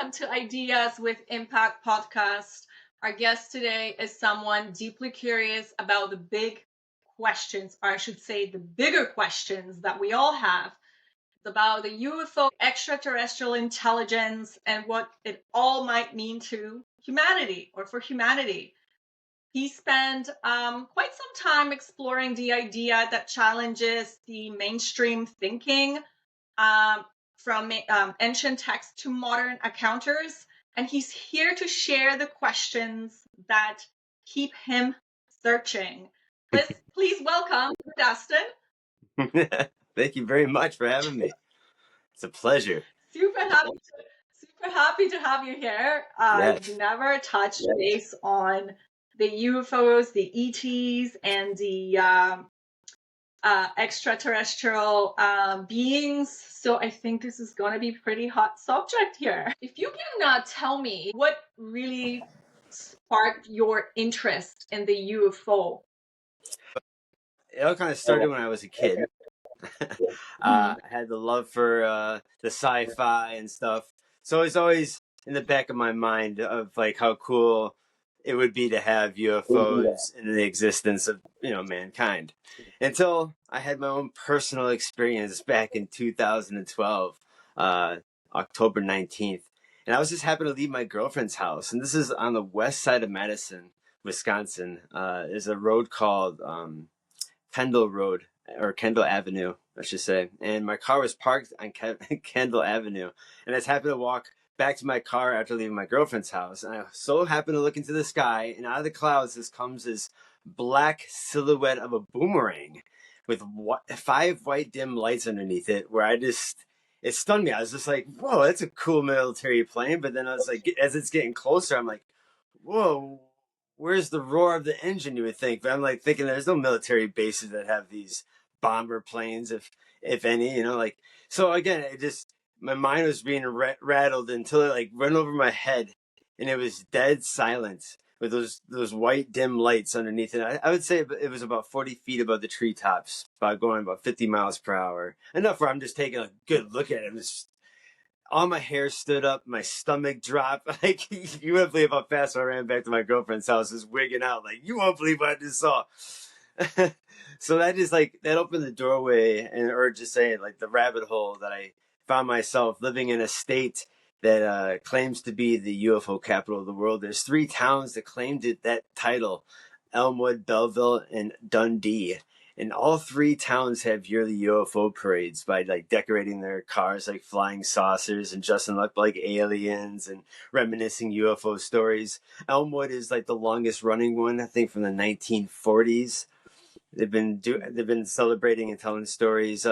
Welcome to Ideas with Impact podcast. Our guest today is someone deeply curious about the big questions, or I should say the bigger questions that we all have. It's about the UFO, extraterrestrial intelligence, and what it all might mean to humanity or for humanity. He spent quite some time exploring the idea that challenges the mainstream thinking, um, from ancient texts to modern encounters. And he's here to share the questions that keep him searching. Please welcome Dustin. Thank you very much for having me. It's a pleasure. Super happy to have you here. Yes. You've never touched base on the UFOs, the ETs, and the extraterrestrial beings. So I think this is going to be a pretty hot subject here. If you can tell me what really sparked your interest in the UFO. It all kind of started when I was a kid. I had the love for the sci-fi and stuff. So it's always in the back of my mind of like how cool it would be to have UFOs in the existence of, mankind. Until I had my own personal experience back in 2012, October 19th. And I was just happy to leave my girlfriend's house. And this is on the west side of Madison, Wisconsin. There's a road called Kendall Road, or Kendall Avenue, I should say. And my car was parked on Kendall Avenue. And I just happened to walk back to my car after leaving my girlfriend's house. And I so happened to look into the sky, and out of the clouds comes this black silhouette of a boomerang with 5 white dim lights underneath it, where it stunned me. I was just like, whoa, that's a cool military plane. But then I was like, as it's getting closer, I'm like, whoa, where's the roar of the engine, you would think? But I'm like thinking there's no military bases that have these bomber planes, if any, so again, my mind was being rattled until it like went over my head, and it was dead silent with those white dim lights underneath it. I would say it was about 40 feet above the treetops, going about 50 miles per hour, enough where I'm just taking a good look at it. All my hair stood up, my stomach dropped. Like, you wouldn't believe how fast I ran back to my girlfriend's house, just wigging out. Like, you won't believe what I just saw. So that opened the doorway, or just saying, like, the rabbit hole that I found myself living in a state that claims to be the UFO capital of the world. There's 3 towns that claimed that title: Elmwood, Belleville, and Dundee. And all 3 towns have yearly UFO parades by like decorating their cars like flying saucers and dressing up like aliens and reminiscing UFO stories. Elmwood is like the longest running one, I think, from the 1940s. They've been celebrating and telling stories.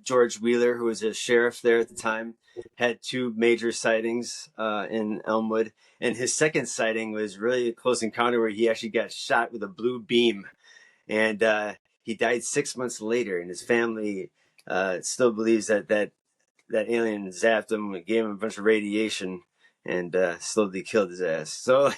George Wheeler, who was a sheriff there at the time, had 2 major sightings in Elmwood, and his second sighting was really a close encounter where he actually got shot with a blue beam, and he died 6 months later, and his family still believes that alien zapped him, gave him a bunch of radiation, and slowly killed his ass. So,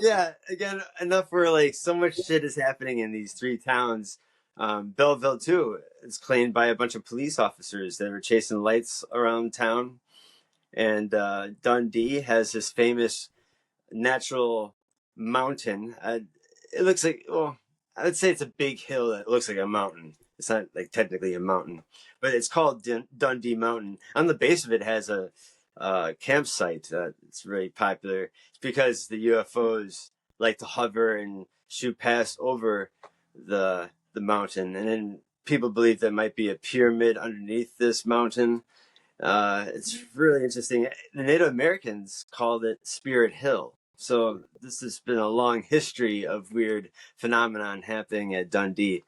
yeah, again, enough where like so much shit is happening in these 3 towns. Belleville too is claimed by a bunch of police officers that were chasing lights around town, and Dundee has this famous natural mountain. It looks like, well, I would say it's a big hill that looks like a mountain. It's not like technically a mountain, but it's called Dundee Mountain. On the base of it has a campsite. It's really popular. It's because the UFOs like to hover and shoot past over the mountain, and then people believe there might be a pyramid underneath this mountain. It's really interesting. The Native Americans called it Spirit Hill. So this has been a long history of weird phenomenon happening at Dundee.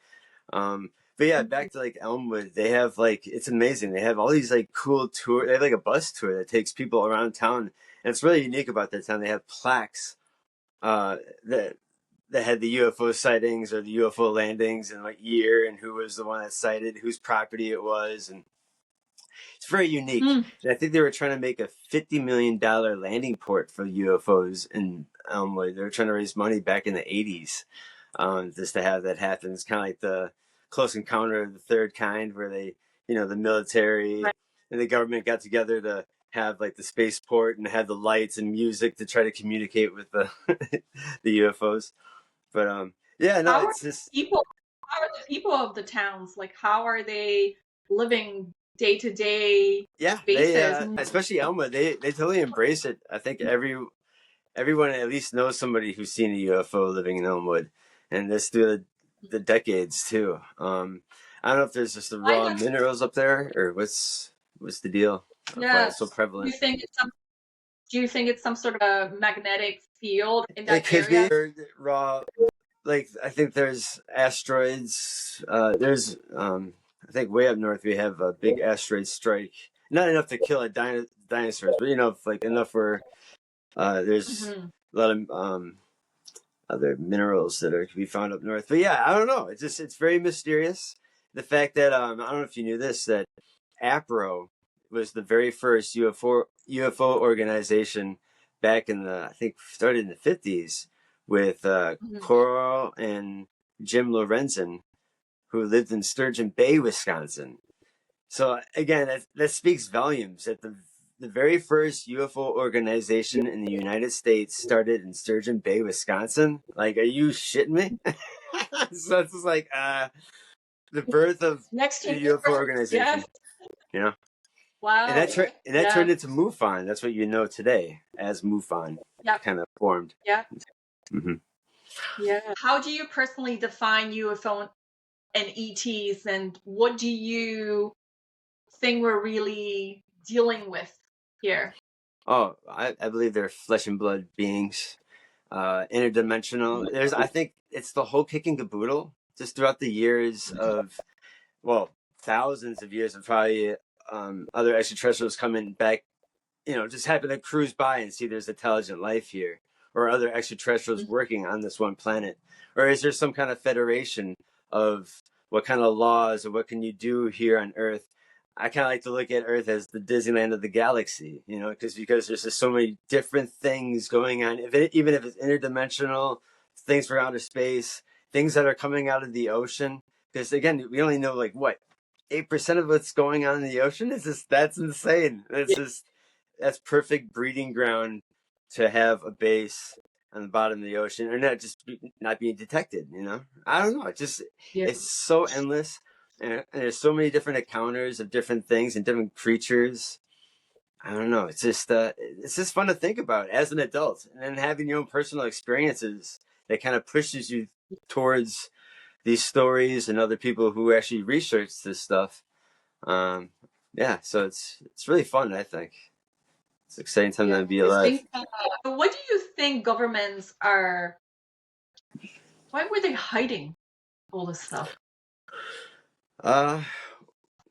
But yeah, back to like Elmwood, they have like, it's amazing. They have all these like cool tours. They have like a bus tour that takes people around town. And it's really unique about that town. They have plaques that had the UFO sightings or the UFO landings and what year and who was the one that sighted, whose property it was. And it's very unique. And I think they were trying to make a $50 million landing port for UFOs in Elmwood. They were trying to raise money back in the 80s just to have that happen. It's kind of like the Close Encounter of the Third Kind, where they, the military and the government got together to have like the spaceport and have the lights and music to try to communicate with the the UFOs. But yeah, no, How are it's just people? How are the people of the towns? Like, how are they living day to day yeah, they basis? especially Elma, they totally embrace it. I think everyone at least knows somebody who's seen a UFO living in Elmwood, and this through the decades too. I don't know if there's just the Why raw not? minerals up there, or what's the deal of why it's so Yes. prevalent. Do you think it's some sort of a magnetic field in It that could be area? or raw. Like I think there's asteroids. There's I think way up north we have a big asteroid strike. Not enough to kill a dinosaurs, but like enough where there's Hmm. a lot of other minerals that can be found up north. But yeah, I don't know. It's very mysterious. The fact that I don't know if you knew this, that APRO was the very first UFO organization back in the I think started in the 50s with Hmm. Coral and Jim Lorenzen, who lived in Sturgeon Bay, Wisconsin. So again, that speaks volumes. That the very first UFO organization in the United States started in Sturgeon Bay, Wisconsin. Like, are you shitting me? So it's just like the birth of Next to the UFO yes. organization, you know, and Wow. that Yeah. turned into MUFON. That's what you know today as MUFON Yep. kind of formed. Yeah. Mm-hmm. Yeah. How do you personally define UFO and ETs, and what do you think we're really dealing with here? Oh, I believe they're flesh and blood beings, interdimensional. I think it's the whole kick and caboodle just throughout the years of, well, thousands of years of probably other extraterrestrials coming back, just happen to cruise by and see there's intelligent life here or other extraterrestrials working on this one planet. Or is there some kind of federation of what kind of laws or what can you do here on Earth? I kind of like to look at Earth as the Disneyland of the galaxy, because there's just so many different things going on. Even if it's interdimensional, things from outer space, things that are coming out of the ocean. Because again, we only know like what 8% of what's going on in the ocean. That's insane. That's perfect breeding ground to have a base on the bottom of the ocean, or not being detected. I don't know. Yeah. It's so endless, and there's so many different encounters of different things and different creatures. I don't know. It's just fun to think about as an adult, and then having your own personal experiences that kind of pushes you towards these stories and other people who actually research this stuff. Yeah, so it's really fun. I think it's an exciting time Yeah. to be alive. What do you think governments are? Why were they hiding all this stuff? Uh,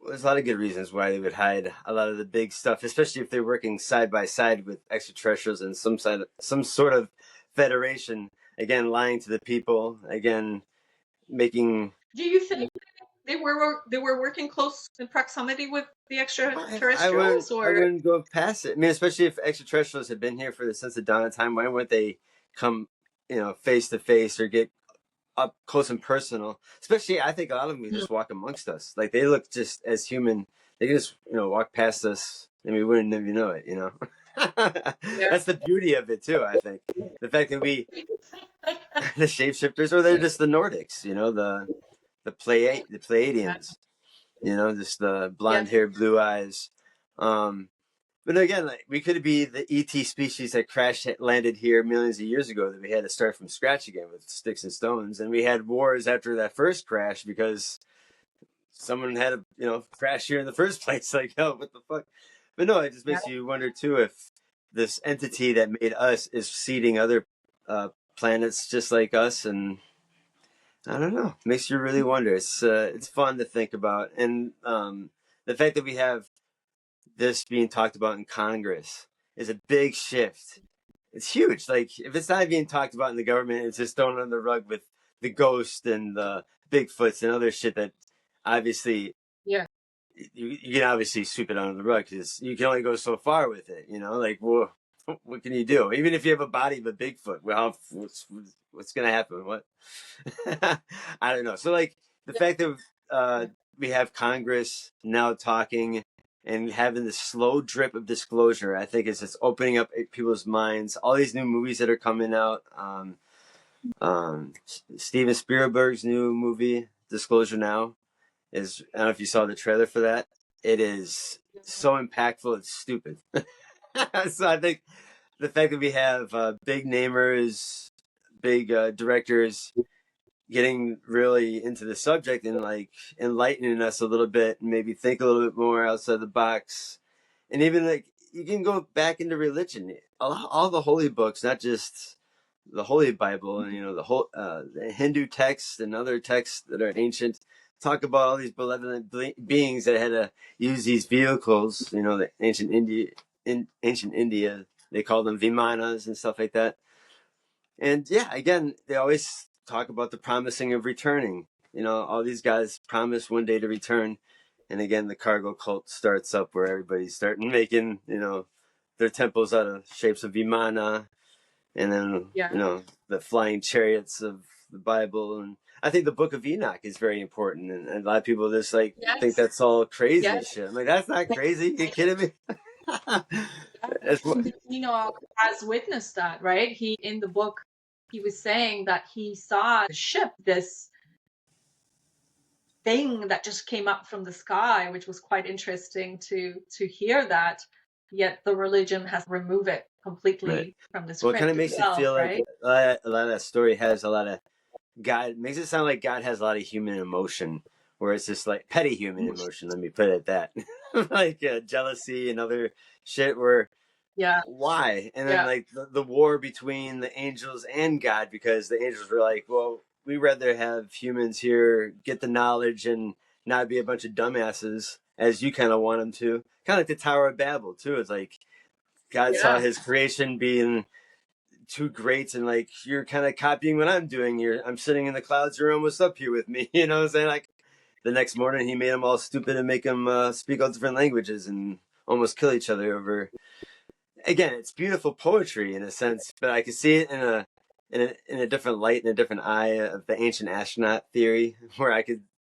there's a lot of good reasons why they would hide a lot of the big stuff, especially if they're working side by side with extraterrestrials and some sort of federation. Again, lying to the people. Again, making. Do you think they were working close in proximity with the I wouldn't. extraterrestrials, I or? wouldn't go past it. I mean, especially if extraterrestrials had been here since the dawn of time. Why wouldn't they come, face to face or get up close and personal? Especially, I think a lot of them can just walk amongst us. Like they look just as human. They can just walk past us, and we wouldn't even know it. Yeah. That's the beauty of it too. I think the fact that we the shapeshifters, or they're just the Nordics. The Pleiadians. Just the Yeah. blonde hair, blue eyes. But again, like, we could be the ET species that landed here millions of years ago that we had to start from scratch again with sticks and stones, and we had wars after that first crash because someone had to crash here in the first place. Like, oh, what the fuck? But no, it just Yeah. makes you wonder too if this entity that made us is seeding other planets just like us, and I don't know. It makes you really wonder. It's fun to think about, and the fact that we have this being talked about in Congress is a big shift. It's huge. Like if it's not being talked about in the government, it's just thrown on the rug with the ghost and the Bigfoots and other shit that obviously Yeah. you can obviously sweep it under the rug because you can only go so far with it. Like what can you do? Even if you have a body of a Bigfoot, well, what's gonna happen? What I don't know. So like the fact that we have Congress now talking and having this slow drip of disclosure, I think is just opening up people's minds. All these new movies that are coming out. Steven Spielberg's new movie, Disclosure Now, is, I don't know if you saw the trailer for that. It is so impactful, it's stupid. So I think the fact that we have big namers, big directors getting really into the subject and like enlightening us a little bit and maybe think a little bit more outside the box. And even like you can go back into religion. All the holy books, not just the Holy Bible and the whole the Hindu texts and other texts that are ancient, talk about all these benevolent beings that had to use these vehicles. The ancient India, they called them vimanas and stuff like that. And yeah, again, they always talk about the promising of returning. All these guys promise one day to return. And again, the cargo cult starts up where everybody's starting making, their temples out of shapes of Vimana. And then, the flying chariots of the Bible. And I think the Book of Enoch is very important. And a lot of people just think that's all crazy shit. I'm like, that's not crazy. Are you kidding me? Enoch has witnessed that, right? In the book, he was saying that he saw the ship, this thing that just came up from the sky, which was quite interesting to hear that. Yet the religion has removed it completely from the script. Well, it kind of makes it feel like a lot of that story has a lot of God. Makes it sound like God has a lot of human emotion, where it's just like petty human emotion. Let me put it at that, like jealousy and other shit. Where why? And then like the war between the angels and God, because the angels were like, well, we'd rather have humans here get the knowledge and not be a bunch of dumbasses as you kind of want them to. Kind of like the Tower of Babel too. It's like God saw his creation being too great and like, you're kind of copying what I'm doing. I'm sitting in the clouds. You're almost up here with me. You know what I'm saying? Like the next morning he made them all stupid and make them speak all different languages and almost kill each other over. Again, it's beautiful poetry in a sense, but I can see it in a different light, in a different eye of the ancient astronaut theory, where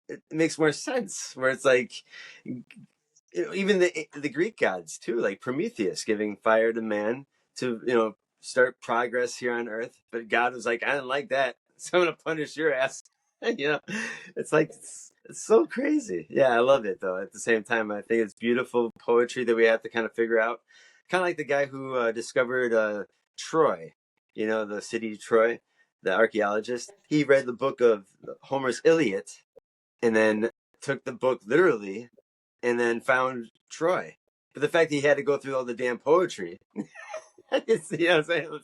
it makes more sense, where it's like, even the Greek gods too, like Prometheus giving fire to man to start progress here on Earth, but God was like, I didn't like that, so I'm gonna punish your ass. It's like it's so crazy. Yeah, I love it though. At the same time, I think it's beautiful poetry that we have to kind of figure out. Kind of like the guy who discovered Troy, the city of Troy, the archaeologist. He read the book of Homer's Iliad, and then took the book literally, and then found Troy. But the fact that he had to go through all the damn poetry, it's, what I'm saying?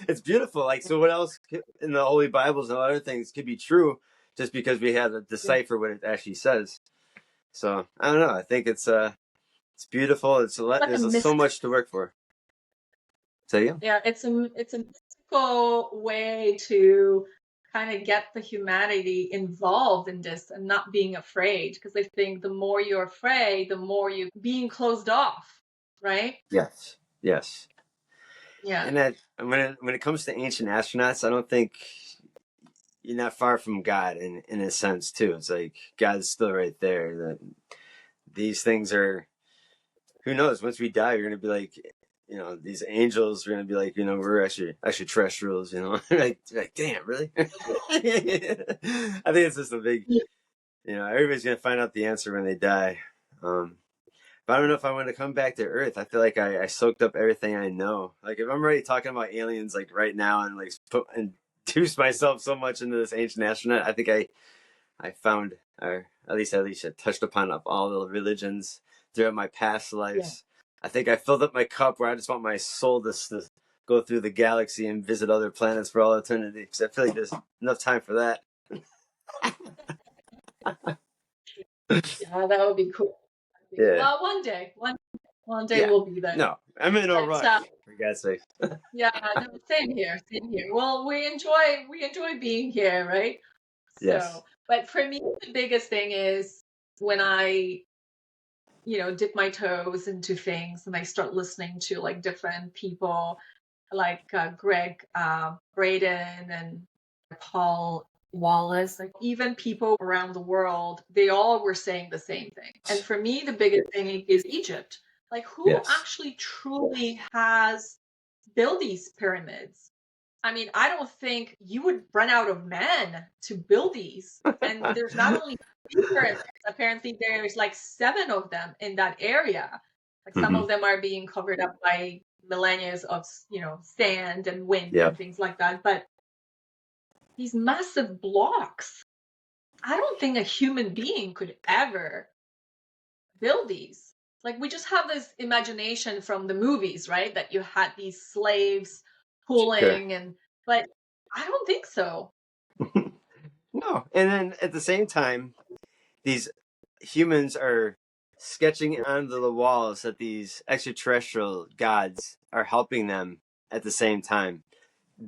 It's beautiful. Like, so what else in the Holy Bibles and other things could be true just because we had to decipher what it actually says? So I don't know. I think it's beautiful. There's so much to work for. So yeah, it's a mystical way to kind of get the humanity involved in this and not being afraid, because I think the more you're afraid, the more you're being closed off, right? Yes. Yeah. And that when it comes to ancient astronauts, I don't think you're not far from God in a sense too. It's like God's still right there. That these things are, who knows? Once we die, you're gonna be like, these angels are gonna be like, we're actually extraterrestrials. like damn, really? I think it's just a big, everybody's gonna find out the answer when they die. But I don't know if I want to come back to Earth. I feel like I soaked up everything I know. Like if I'm already talking about aliens like right now and like induce myself so much into this ancient astronaut, I think I found, or at least I touched upon all the religions throughout my past lives. Yeah. I think I filled up my cup where I just want my soul to go through the galaxy and visit other planets for all eternity. Because I feel like there's enough time for that. Yeah, that would be cool. Yeah. Well, one day we'll be there. No, I'm in no rush. For God's sake. Yeah, no, same here. Well, we enjoy being here, right? Yes. So, but for me, the biggest thing is when I, dip my toes into things and I start listening to like different people, like Greg Braden and Paul Wallace, like even people around the world, they all were saying the same thing. And for me, the biggest thing is Egypt. Like, who Yes. actually truly has built these pyramids? I mean, I don't think you would run out of men to build these. And there's not only three pyramids, apparently there's like 7 of them in that area. Like some Mm-hmm. of them are being covered up by millennia of, sand and wind Yep. and things like that. But these massive blocks, I don't think a human being could ever build these. Like we just have this imagination from the movies, right? That you had these slaves Sure. pulling but I don't think so. No. And then at the same time, these humans are sketching onto the walls that these extraterrestrial gods are helping them at the same time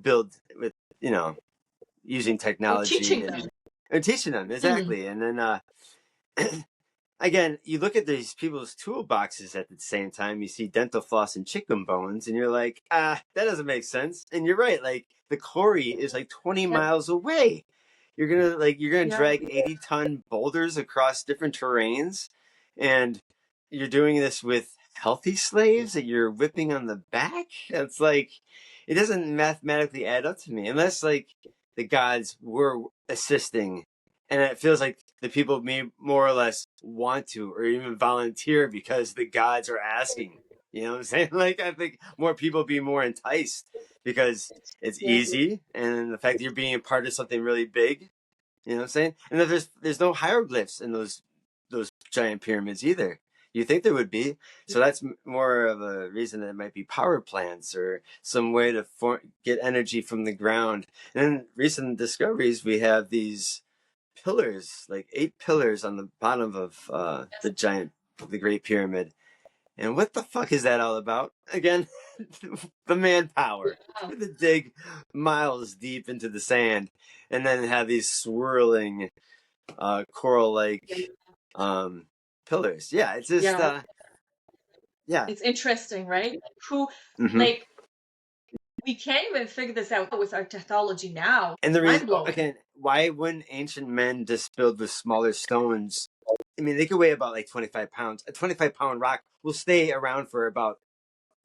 build with, using Or technology teaching them. and teaching them Mhm. exactly. And then again, you look at these people's toolboxes at the same time, you see dental floss and chicken bones, and you're like, that doesn't make sense. And you're right, like the quarry is like 20 Yeah, miles away. You're gonna yeah, drag 80-ton boulders across different terrains, and you're doing this with healthy slaves that you're whipping on the back. It's like it doesn't mathematically add up to me unless like the gods were assisting, and it feels like the people may more or less want to or even volunteer because the gods are asking. You know what I'm saying? Like I think more people be more enticed because it's yeah. easy, and the fact that you're being a part of something really big. You know what I'm saying? And that there's no hieroglyphs in those giant pyramids either. You think there would be, so that's more of a reason that it might be power plants or some way to get energy from the ground. And in recent discoveries, we have these pillars, like 8 pillars on the bottom of the Great Pyramid. And what the fuck is that all about? Again, the manpower Wow. to dig miles deep into the sand and then have these swirling coral-like um, pillars. Yeah, it's just Yeah, yeah. it's interesting, right? Who, Mm-hmm. like, we can't even figure this out with our technology now. And It's the reason, mind blowing. again, why wouldn't ancient men just build with smaller stones? I mean, they could weigh about like 25 pounds. A 25-pound rock will stay around for about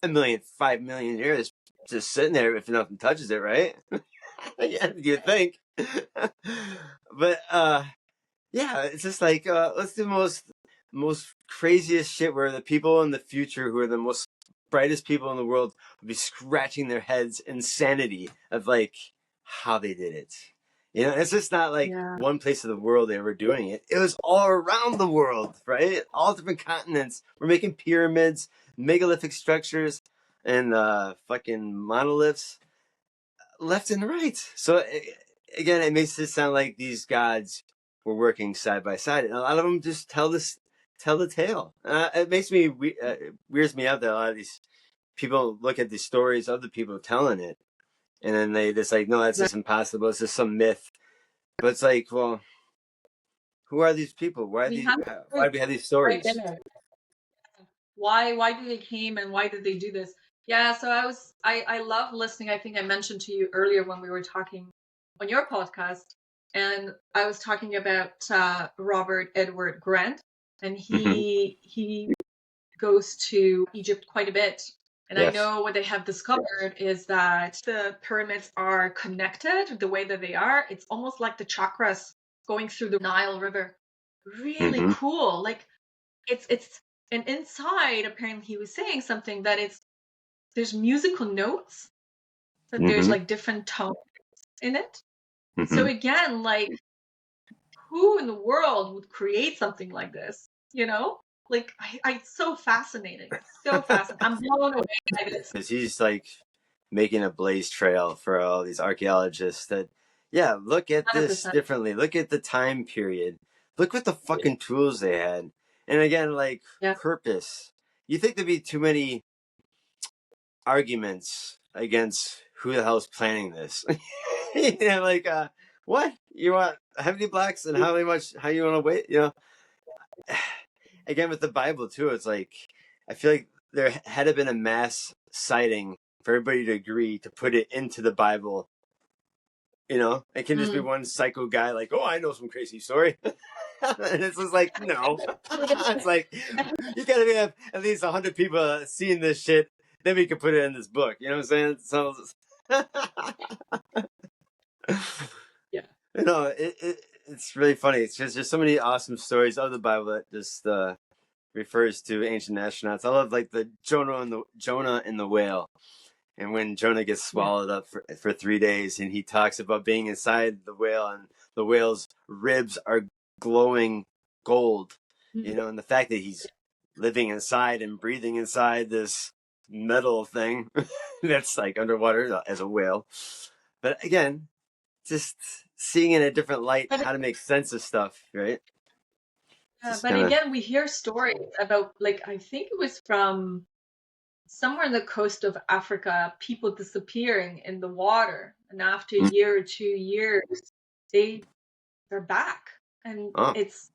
5 million years, just sitting there if nothing touches it, right? Yeah, you think. But yeah, it's just like let's do most craziest shit where the people in the future who are the most brightest people in the world would be scratching their heads in sanity of like how they did it. It's just not like Yeah. one place of the world they were doing it. It was all around the world, right? All different continents. We're making pyramids, megalithic structures, and fucking monoliths left and right. So again, it makes it sound like these gods were working side by side, and a lot of them just tell the tale. It makes me weirds me out that a lot of these people look at the stories of the people telling it, and then they just like, no, that's Right. just impossible. It's just some myth. But it's like, well, who are these people? We have Why proof do we have these right stories? there. Why do they came and why did they do this? Yeah, so I love listening. I think I mentioned to you earlier when we were talking on your podcast, and I was talking about Robert Edward Grant, and Mm-hmm. he goes to Egypt quite a bit. And I Yes. know what they have discovered is that the pyramids are connected the way that they are. It's almost like the chakras going through the Nile River. Really Mm-hmm. cool. Like it's and inside apparently he was saying something that there's musical notes, that there's Mm-hmm. like different tones in it. So Mm-hmm. again, like who in the world would create something like this? Like it's so fascinating, so fascinating. I'm blown away by this. Because he's like making a blaze trail for all these archaeologists that, yeah, look at this 100%. differently. Look at the time period. Look what the fucking tools they had. And again, like Yeah. purpose. You think there'd be too many arguments against who the hell's planning this? Like, what? You want how many blocks and how you want to wait? Again, with the Bible too, it's like, I feel like there had to been a mass sighting for everybody to agree to put it into the Bible You know, it can just be one psycho guy like, oh, I know some crazy story. And it's just like, no. It's like, you gotta have at least 100 people seeing this shit, then we can put it in this book. You know what I'm saying? So, Yeah. you know, it's really funny. It's just there's so many awesome stories of the Bible that just refers to ancient astronauts. I love like the Jonah and the whale. And when Jonah gets swallowed up for 3 days, and he talks about being inside the whale, and the whale's ribs are glowing gold, you know, and the fact that he's living inside and breathing inside this metal thing that's like underwater as a whale. But again, just seeing in a different light how to make sense of stuff, right? But again, we hear stories about, like, I think it was from somewhere on the coast of Africa, people disappearing in the water, and after a year or 2 years, they're back, and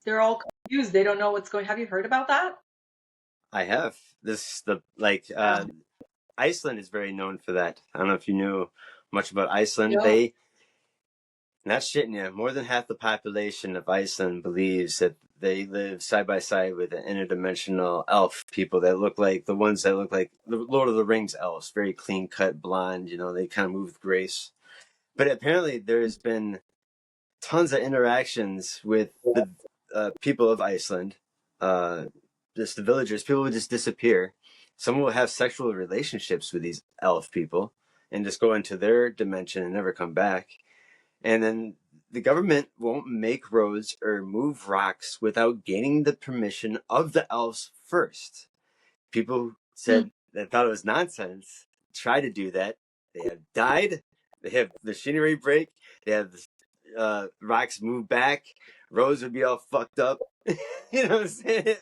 they're all confused. They don't know what's going. Have you heard about that? I have. Iceland is very known for that. I don't know if you knew much about Iceland. No. Not shitting you, more than half the population of Iceland believes that they live side by side with the interdimensional elf people that look like the ones that look like the Lord of the Rings elves, very clean cut, blonde, you know, they kind of move with grace. But apparently there's been tons of interactions with the people of Iceland, just the villagers. People would just disappear. Some will have sexual relationships with these elf people and just go into their dimension and never come back. And then the government won't make roads or move rocks without gaining the permission of the elves first. People said that thought it was nonsense. Try to do that. They have died. They have machinery break. They have rocks move back. Roads would be all fucked up. You know what I'm saying?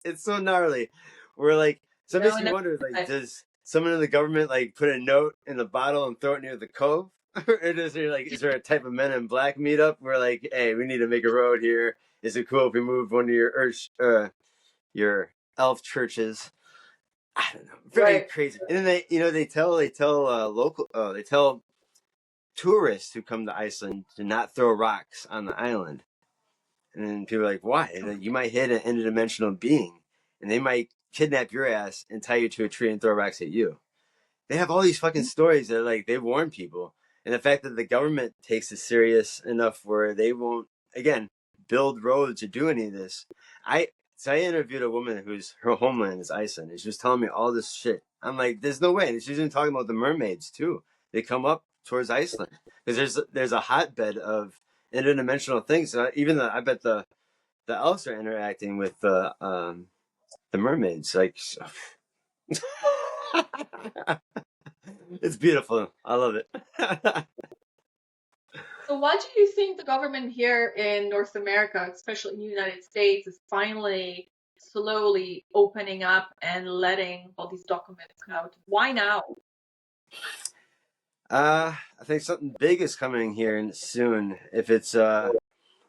It's so gnarly. We're like, so it makes me wonder, like, does someone in the government like put a note in the bottle and throw it near the cove? Or is there a type of Men in Black meetup where like, hey, we need to make a road here? Is it cool if we move one of your elf churches? I don't know, very crazy. And then they tell tourists who come to Iceland to not throw rocks on the island. And then people are like, why? You might hit an interdimensional being, and they might kidnap your ass and tie you to a tree and throw rocks at you. They have all these fucking stories that like they warn people, and the fact that the government takes it serious enough where they won't again build roads or do any of this. I interviewed a woman her homeland is Iceland, and she was telling me all this shit. I'm like, there's no way. And she's even talking about the mermaids too. They come up towards Iceland because there's a hotbed of interdimensional things. I bet the elves are interacting with the mermaids. Like, it's beautiful. I love it. So why do you think the government here in North America, especially in the United States, is finally slowly opening up and letting all these documents out? Why now? I think something big is coming here soon. If it's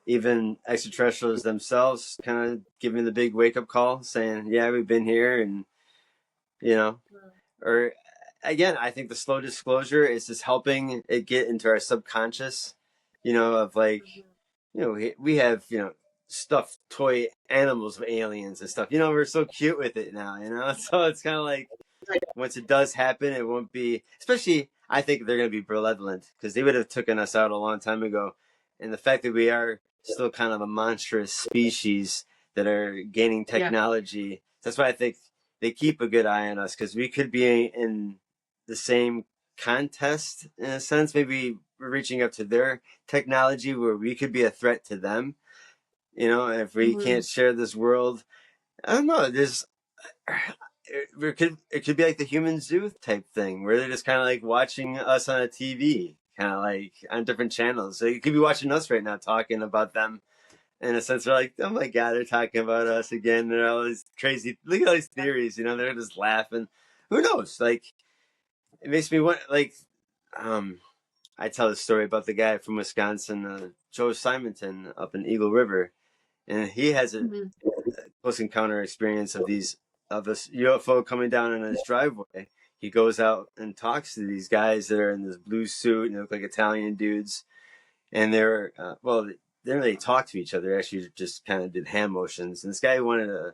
even extraterrestrials themselves kind of giving the big wake up call, saying, "Yeah, we've been here," and you know, or again, I think the slow disclosure is just helping it get into our subconscious. You know, of like, you know, we have stuffed toy animals of aliens and stuff. You know, we're so cute with it now. You know, so it's kind of like once it does happen, it won't be. Especially, I think they're going to be malevolent because they would have taken us out a long time ago. And the fact that we are still kind of a monstrous species that are gaining technology, that's why I think they keep a good eye on us because we could be in the same contest in a sense. Maybe we're reaching up to their technology where we could be a threat to them. You know, if we can't share this world, I don't know. It could be like the human zoo type thing where they're just kind of like watching us on a TV, kind of like on different channels. So you could be watching us right now talking about them. In a sense, they're like, oh my God, they're talking about us again. They're all these crazy, look at all these theories, you know, they're just laughing. Who knows? Like, it makes me want, like, I tell the story about the guy from Wisconsin, Joe Simonton up in Eagle River. And he has a close encounter experience of this UFO coming down in his driveway. He goes out and talks to these guys that are in this blue suit and they look like Italian dudes. and they're well, they didn't really talk to each other. They actually just kind of did hand motions. And this guy wanted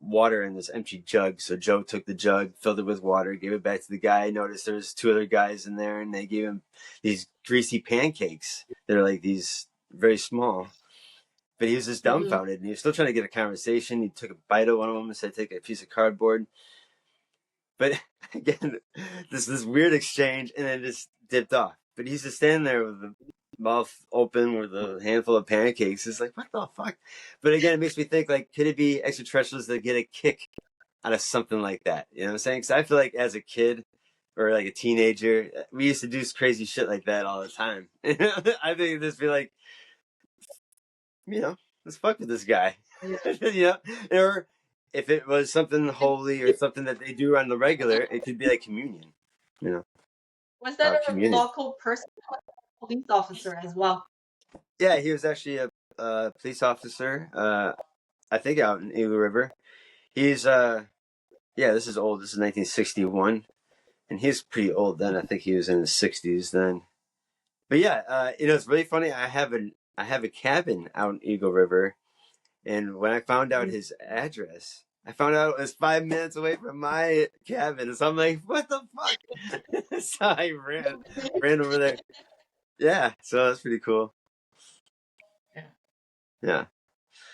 water in this empty jug, so Joe took the jug, filled it with water, gave it back to the guy. Noticed there was two other guys in there, and they gave him these greasy pancakes. They're like these very small. But he was just dumbfounded, and he was still trying to get a conversation. He took a bite of one of them and said, "Take a piece of cardboard." But again, this weird exchange, and then just dipped off. But he's just standing there with the mouth open with a handful of pancakes. It's like, what the fuck? But again, it makes me think, like, could it be extraterrestrials that get a kick out of something like that? You know what I'm saying? Because I feel like as a kid or like a teenager, we used to do crazy shit like that all the time. I think it'd just be like, let's fuck with this guy. Or if it was something holy or something that they do on the regular, it could be like communion. Was that a communion. local person, police officer as well? Yeah, he was actually a police officer. I think out in Eagle River. He's this is old. This is 1961, and he's pretty old then. I think he was in his 60s then. But yeah, it's really funny. I have a cabin out in Eagle River. And when I found out his address, I found out it was 5 minutes away from my cabin. So I'm like, what the fuck? So I ran over there. Yeah, so that's pretty cool. Yeah.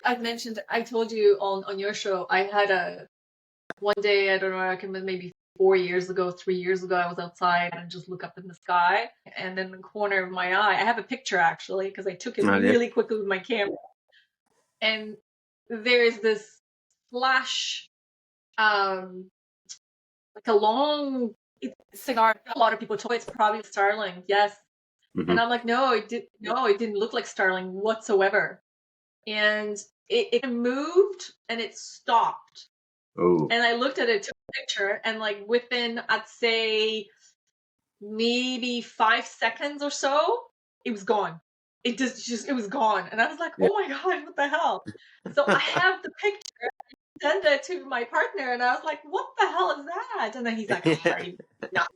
I told you on your show, I had one day, I don't know, I can maybe 3 years ago, I was outside and just look up in the sky. And in the corner of my eye, I have a picture actually, because I took it really quickly with my camera. And there's this flash, like a long cigar. A lot of people told it's probably starling. Yes. Mm-hmm. And I'm like, no, it didn't look like starling whatsoever. And it moved and it stopped. Ooh. And I looked at it, took a picture, and like within, I'd say maybe 5 seconds or so, it was gone. It was gone. And I was like, oh my God, what the hell? So I have the picture, sent it to my partner, and I was like, what the hell is that? And then he's like, oh, are you not?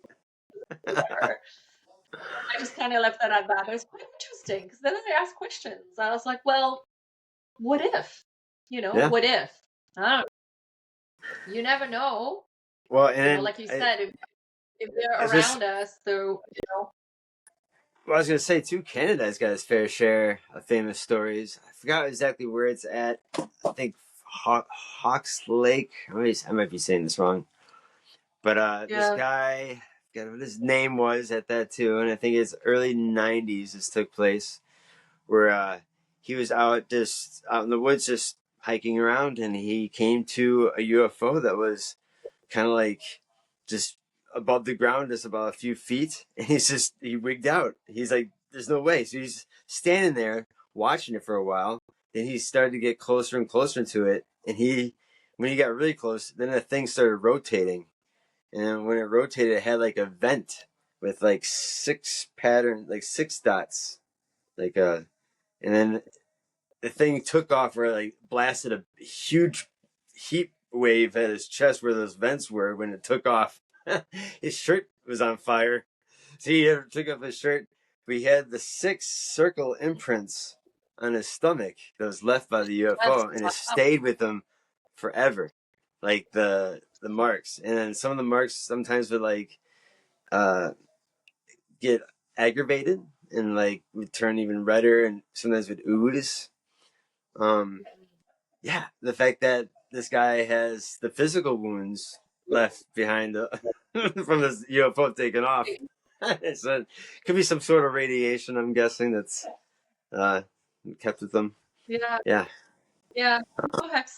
I just kind of left that at that. It was quite interesting, because then I asked questions. I was like, well, what if? What if? I don't know. You never know. Well, and like you said, if they're around us, so Well, I was gonna say too, Canada's got its fair share of famous stories. I forgot exactly where it's at. I think Hawks Lake. I might be saying this wrong, but this guy, I forgot what his name was at that too, and I think it's early '90s. This took place where he was out in the woods, just hiking around, and he came to a UFO that was kind of like just above the ground, just about a few feet, and he wigged out. He's like, there's no way. So he's standing there watching it for a while. Then he started to get closer and closer to it, and when he got really close, then the thing started rotating, and when it rotated, it had like a vent with like six dots, and then the thing took off, where like blasted a huge heat wave at his chest where those vents were. When it took off, his shirt was on fire. So he took off his shirt, but he had the 6 circle imprints on his stomach that was left by the UFO, and it stayed with him forever, like the marks. And then some of the marks sometimes would like get aggravated and like would turn even redder, and sometimes would ooze. Yeah, the fact that this guy has the physical wounds left behind from this UFO taking off. So it could be some sort of radiation, I'm guessing, that's kept with them. Yeah. People have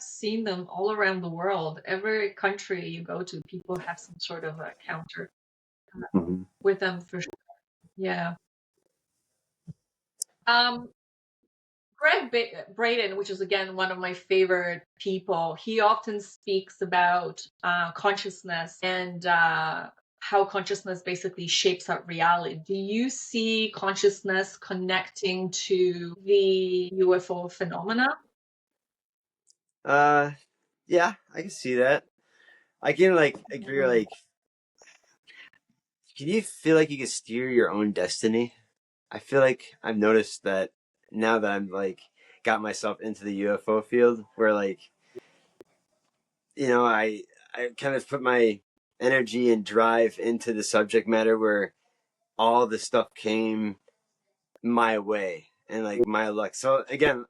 seen them all around the world. Every country you go to, people have some sort of a encounter with them for sure. Yeah. Greg Braden, which is again one of my favorite people, he often speaks about consciousness and how consciousness basically shapes out reality. Do you see consciousness connecting to the UFO phenomena? Yeah, I can see that. I can agree. Can you feel like you can steer your own destiny? I feel like I've noticed that now that I'm like got myself into the UFO field, where like, you know, I kind of put my energy and drive into the subject matter where all the stuff came my way and like my luck. So again,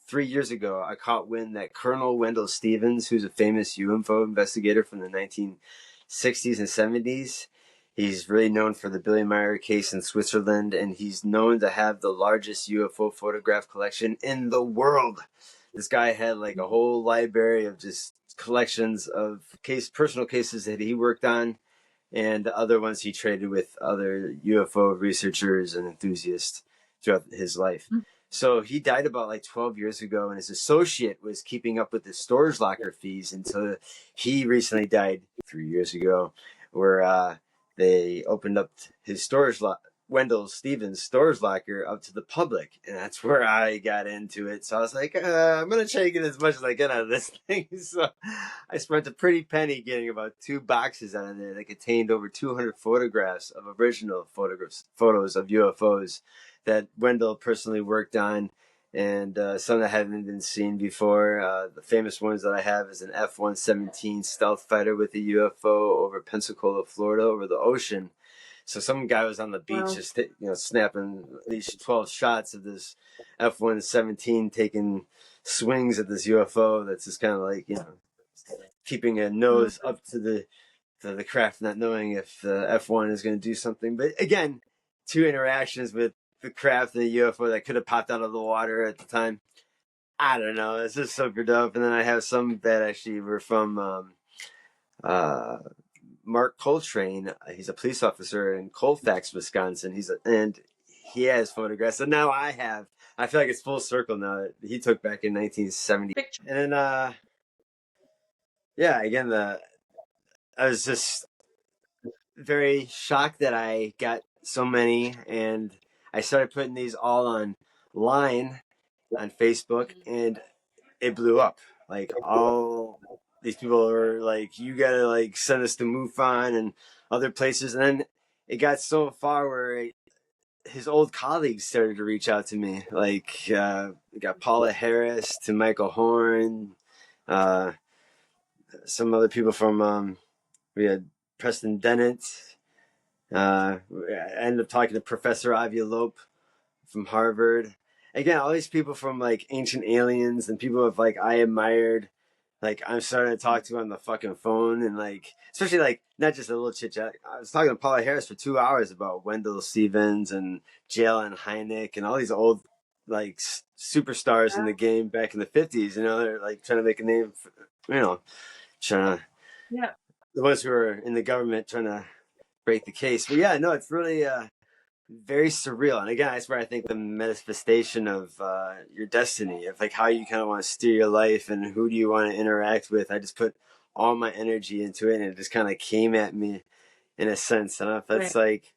3 years ago, I caught wind that Colonel Wendell Stevens, who's a famous UFO investigator from the 1960s and 70s, he's really known for the Billy Meyer case in Switzerland, and he's known to have the largest UFO photograph collection in the world. This guy had like a whole library of just collections of personal cases that he worked on, and the other ones he traded with other UFO researchers and enthusiasts throughout his life. So he died about like 12 years ago, and his associate was keeping up with the storage locker fees until he recently died 3 years ago, where they opened up his Wendell Stevens storage locker up to the public, and that's where I got into it. So I was like, I'm gonna try to get as much as I can out of this thing. So I spent a pretty penny getting about 2 boxes out of there that contained over 200 photographs of original photos of UFOs that Wendell personally worked on, and some that haven't been seen before. The famous ones that I have is an F-117 stealth fighter with a UFO over Pensacola, Florida, over the ocean. So some guy was on the beach, wow, just snapping these 12 shots of this F-117 taking swings at this UFO that's just kind of like, keeping a nose up to the craft, not knowing if the F1 is going to do something. But again, 2 interactions with the craft and the UFO that could have popped out of the water at the time. I don't know. It's just super dope. And then I have some that actually were from Mark Coltrane. He's a police officer in Colfax, Wisconsin. And he has photographs. And now I feel like it's full circle now that he took back in 1970. And then, yeah, again, I was just very shocked that I got so many, and I started putting these all online on Facebook, and it blew up. Like, all these people were like, you gotta like send us to MUFON and other places. And then it got so far where his old colleagues started to reach out to me. Like, we got Paula Harris to Michael Horn, some other people from, we had Preston Dennett. I ended up talking to Professor Avia Lope from Harvard. Again, all these people from like Ancient Aliens and people of like I admired, like I'm starting to talk to on the fucking phone, and like especially like not just a little chit chat. I was talking to Paula Harris for 2 hours about Wendell Stevens and Jalen Hynek and all these old like superstars in the game back in the 50s. They're like trying to make a name, trying to, the ones who are in the government trying to break the case. But yeah, no, it's really very surreal. And again, that's where I think the manifestation of your destiny, of like how you kind of want to steer your life and who do you want to interact with. I just put all my energy into it, and it just kind of came at me in a sense. I don't know if that's like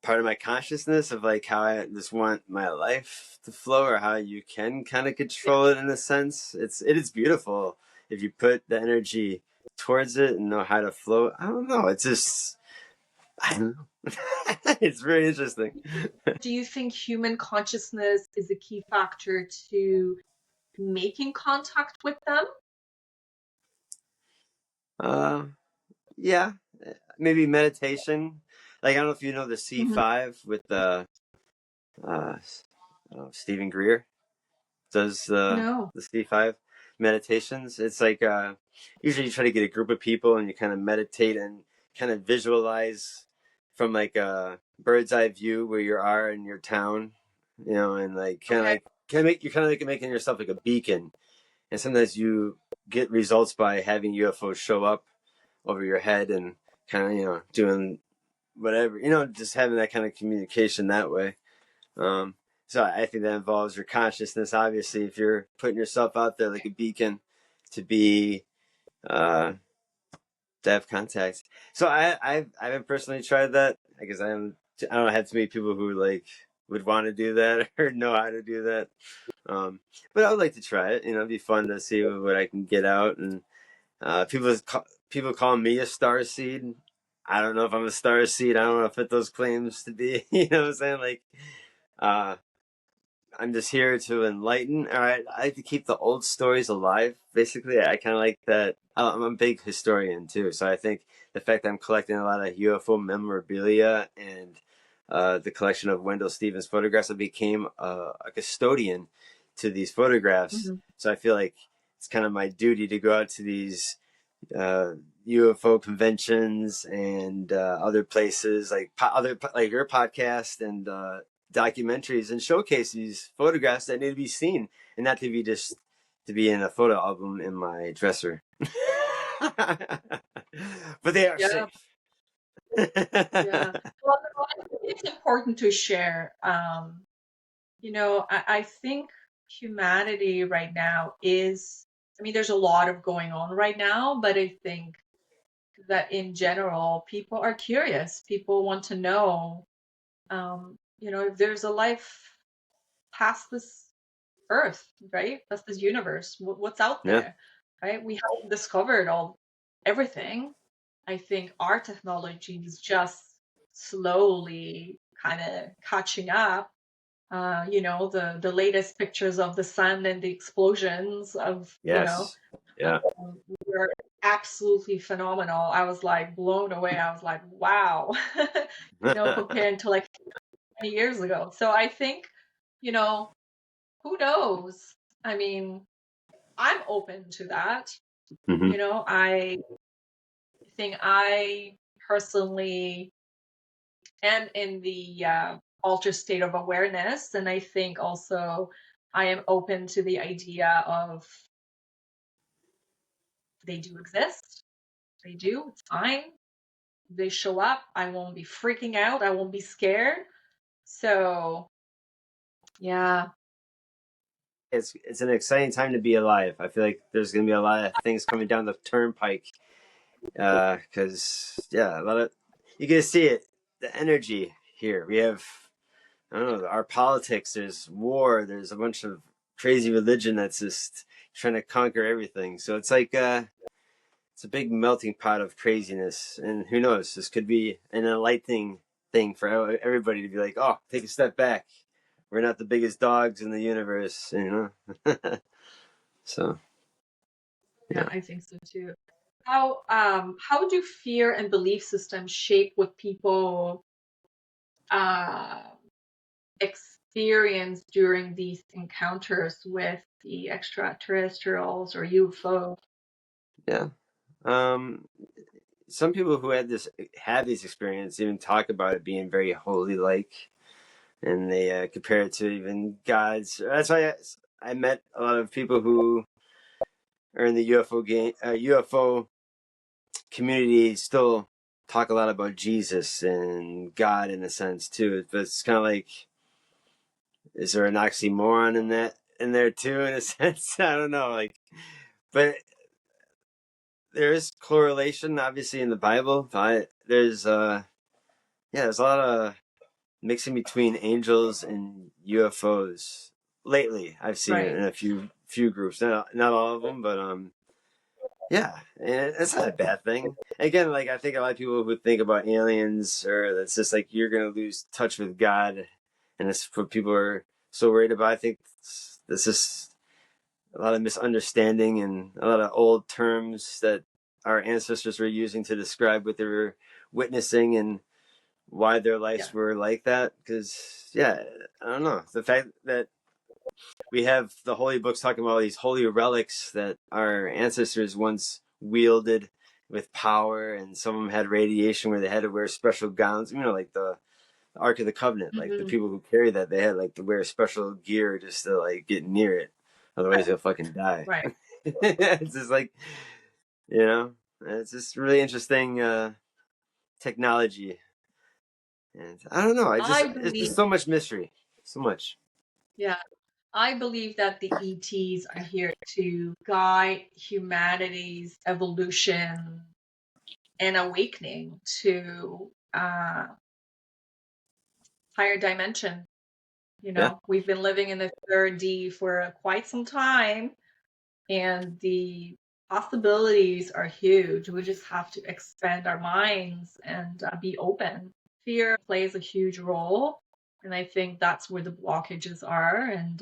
part of my consciousness of like how I just want my life to flow, or how you can kind of control it in a sense. It is beautiful if you put the energy towards it and know how to flow. I don't know. It's just, I don't know. It's very interesting. Do you think human consciousness is a key factor to making contact with them? Yeah, maybe meditation. Like, I don't know if you know the C5 with the Stephen Greer does the C5 meditations. It's like usually you try to get a group of people and you kind of meditate and kind of visualize from like a bird's eye view where you are in your town, and like you're kind of like making yourself like a beacon. And sometimes you get results by having UFOs show up over your head and kind of doing whatever, just having that kind of communication that way. So I think that involves your consciousness. Obviously, if you're putting yourself out there like a beacon to be to have contact. So I haven't personally tried that because I don't have too many people who like would want to do that or know how to do that. But I would like to try it. It'd be fun to see what I can get out. And people call me a starseed. I don't know if I'm a star seed. I don't know if fit those claims to be. You know what I'm saying? Like, uh, I'm just here to enlighten. All right, I like to keep the old stories alive. Basically, I kind of like that. I'm a big historian too, so I think the fact that I'm collecting a lot of UFO memorabilia and the collection of Wendell Stevens photographs, I became a custodian to these photographs. Mm-hmm. So I feel like it's kind of my duty to go out to these UFO conventions and other places like like your podcast and documentaries and showcase these photographs that need to be seen and not to be just to be in a photo album in my dresser. But they are Yeah, safe. yeah. Well, I think it's important to share. I think humanity right now is, I mean, there's a lot of going on right now, but I think that in general, people are curious. People want to know, if there's a life past this earth, right? Past this universe, what's out Yeah. there, right? We haven't discovered everything. I think our technology is just slowly kind of catching up. The latest pictures of the sun and the explosions of, Yes. Yeah. were absolutely phenomenal. I was like blown away. I was like, wow, compared to like 20 years ago. So I think, you know, who knows? I mean, I'm open to that. Hmm. I think I personally am in the altered state of awareness. And I think also I am open to the idea of they do exist. They do. It's fine. They show up. I won't be freaking out. I won't be scared. So, yeah. It's an exciting time to be alive. I feel like there's gonna be a lot of things coming down the turnpike because yeah, a lot of you can see it, the energy here. We have I don't know our politics. There's war. There's a bunch of crazy religion that's just trying to conquer everything. So it's like it's a big melting pot of craziness, and who knows? This could be an enlightening thing for everybody to be like, oh, take a step back. We're not the biggest dogs in the universe, you know. So Yeah, yeah, I think so too. How do fear and belief systems shape what people uh experience during these encounters with the extraterrestrials or UFO? yeah. Um, some people who had this experience even talk about it being very holy like, and they compare it to even gods. That's why I met a lot of people who are in the UFO community still talk a lot about Jesus and God in a sense too. But it's kind of like, is there an oxymoron in there too in a sense? I don't know. Like, but there is correlation obviously in the Bible. There's a lot of mixing between angels and UFOs lately. I've seen it Right. in a few groups, not all of them, but yeah, and it's not a bad thing. Again, like I think a lot of people who think about aliens, or that's just like you're gonna lose touch with God, and that's what people are so worried about. I think this is a lot of misunderstanding and a lot of old terms that our ancestors were using to describe what they were witnessing and why their Yeah. lives were like that. Because yeah, I don't know, the fact that we have the holy books talking about all these holy relics that our ancestors once wielded with power, and some of them had radiation where they had to wear special gowns. Like the Ark of the Covenant, like the Hmm. people who carry that, they had like to wear special gear just to like get near it, otherwise they'll fucking die. Right. It's just like you know, it's just really interesting technology, and I don't know. I It's just believe, so much mystery, so much. yeah, I believe that the ETs are here to guide humanity's evolution and awakening to higher dimension. Yeah, We've been living in the third D for quite some time, and the possibilities are huge. We just have to expand our minds and be open. Fear plays a huge role, and I think that's where the blockages are. And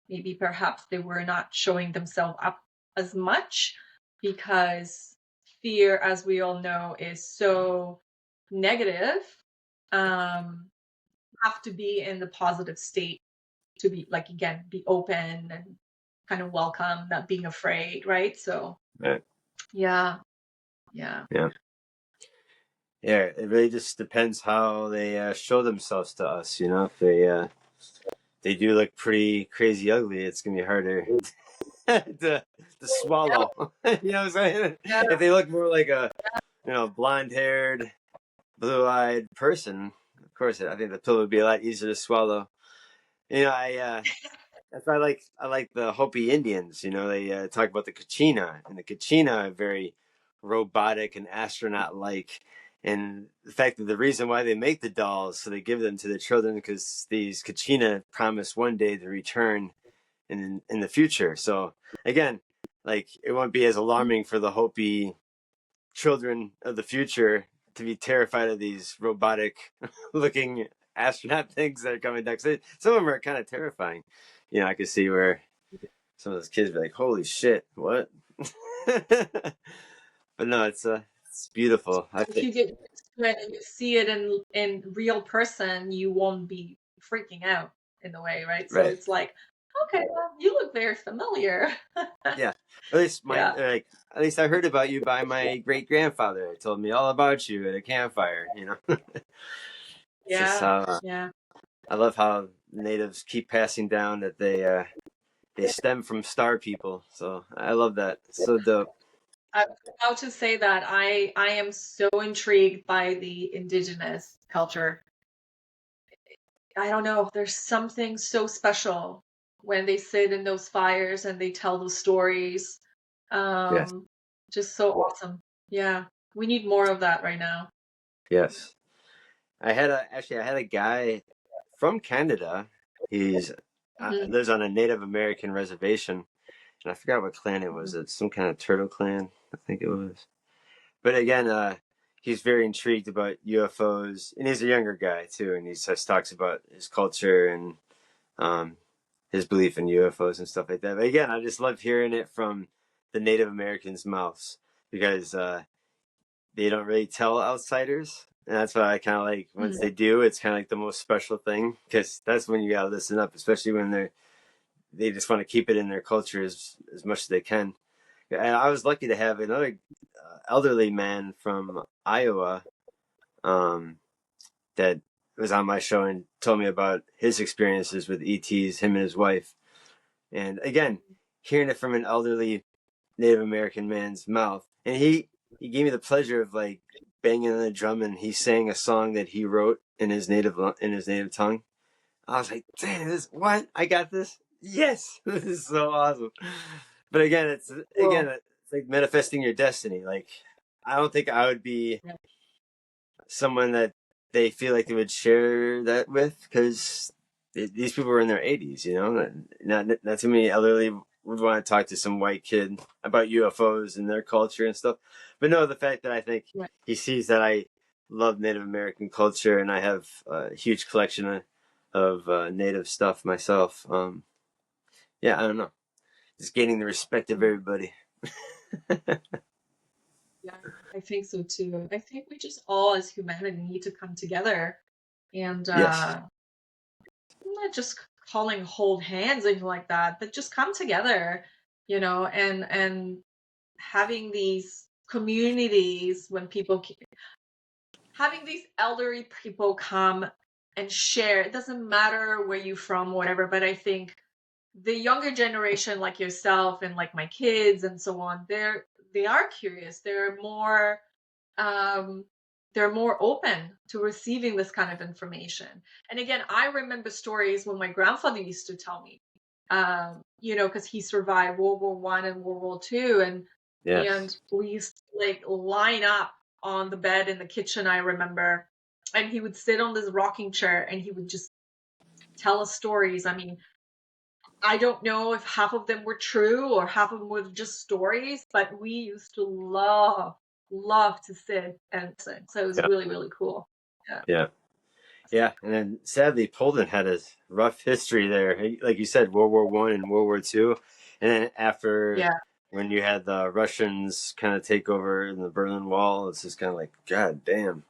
maybe perhaps they were not showing themselves up as much because fear, as we all know, is so negative. Have to be in the positive state to be like, again, be open and kind of welcome, not being afraid, right? So Right. yeah. Yeah, it really just depends how they show themselves to us. You know, if they do look pretty crazy ugly, it's gonna be harder to swallow. You know what I'm saying? Yeah. If they look more like a blonde haired, blue eyed person, of course I think the pill would be a lot easier to swallow. You know, that's why I like the Hopi Indians. You know, they talk about the Kachina, and the Kachina are very robotic and astronaut like. And the fact that the reason why they make the dolls, so they give them to the children, because these Kachina promise one day to return in the future. So again, like it won't be as alarming for the Hopi children of the future to be terrified of these robotic looking astronaut things that are coming down. Some of them are kind of terrifying. You know, I could see where some of those kids be like, "Holy shit, what?" But no, it's beautiful. I If think you get used to it and you see it in real person, you won't be freaking out in a way, right? So right. it's like, okay, well, you look very familiar. Yeah, at least Yeah. at least I heard about you by my great grandfather. He told me all about you at a campfire. You know, it's just Yeah. how Yeah. I love how natives keep passing down that they stem from star people. So I love that. It's so dope. I was about to say that I am so intrigued by the indigenous culture. I don't know, there's something so special when they sit in those fires and they tell those stories. Yes. Um, just so awesome. Yeah, we need more of that right now. Yes. I had a guy from Canada. He's Mhm. lives on a Native American reservation, and I forgot what clan it was. Mhm. It's some kind of turtle clan, I think it was. But again, he's very intrigued about UFOs, and he's a younger guy too, and he just talks about his culture and um, his belief in UFOs and stuff like that. But again, I just love hearing it from the Native Americans' mouths because they don't really tell outsiders. And that's why I kind of like once Mhm. they do, it's kind of like the most special thing because that's when you gotta listen up, especially when they just want to keep it in their culture as much as they can. And I was lucky to have another elderly man from Iowa um, that was on my show and told me about his experiences with ETs, him and his wife. And again, hearing it from an elderly Native American man's mouth, and he gave me the pleasure of like banging on the drum, and he sang a song that he wrote in his native tongue. I was like, "Damn, this what? I got this! Yes, this is so awesome." But again, Cool. it's like manifesting your destiny. Like, I don't think I would be Yeah. someone that they feel like they would share that with because these people were in their 80s, you know, not too many elderly would want to talk to some white kid about UFOs and their culture and stuff. But no, the fact that I think Right. he sees that I love Native American culture and I have a huge collection of Native stuff myself. Yeah, I don't know, just gaining the respect of Mhm. everybody. Yeah, I think so too. I think we just all, as humanity, need to come together and Yes, not just calling hold hands or anything like that, but just come together, and having these communities when having these elderly people come and share. It doesn't matter where you're from, whatever, but I think the younger generation, like yourself and like my kids and so on, they are curious. Um, they're more open to receiving this kind of information. And again, I remember stories when my grandfather used to tell me, because he survived World War I and World War II, and yes. we used to like line up on the bed in the kitchen. I remember, and he would sit on this rocking chair and he would just tell us stories. I mean, I don't know if half of them were true or half of them were just stories, but we used to love to sit and listen. So it was Yeah. really, really cool. Yeah. Yeah. Yeah. And then sadly, Poland had a rough history there. Like you said, World War One and World War Two. And then after, Yeah. when you had the Russians kind of take over in the Berlin Wall, it's just kind of like, God damn.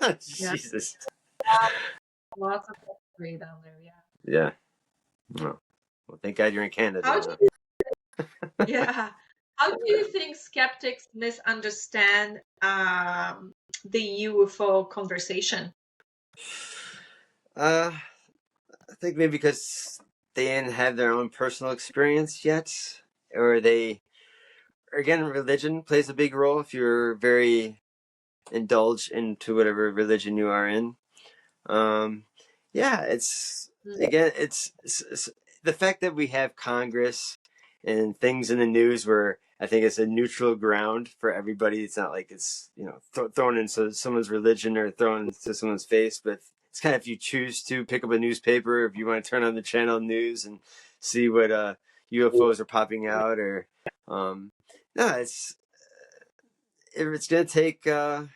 Yeah. Jesus. Lots of history down there. Yeah. Yeah. Well, thank God you're in Canada How do now. you, yeah. How do you think skeptics misunderstand the UFO conversation? Uh, I think maybe because they didn't have their own personal experience yet, or they, again, religion plays a big role if you're very indulged into whatever religion you are in. Um, yeah, it's Mm. again, it's the fact that we have Congress and things in the news where I think it's a neutral ground for everybody. It's not like it's thrown into someone's religion or thrown into someone's face, but it's kind of if you choose to pick up a newspaper, if you want to turn on the channel news and see what UFOs are popping out, or no, it's gonna take the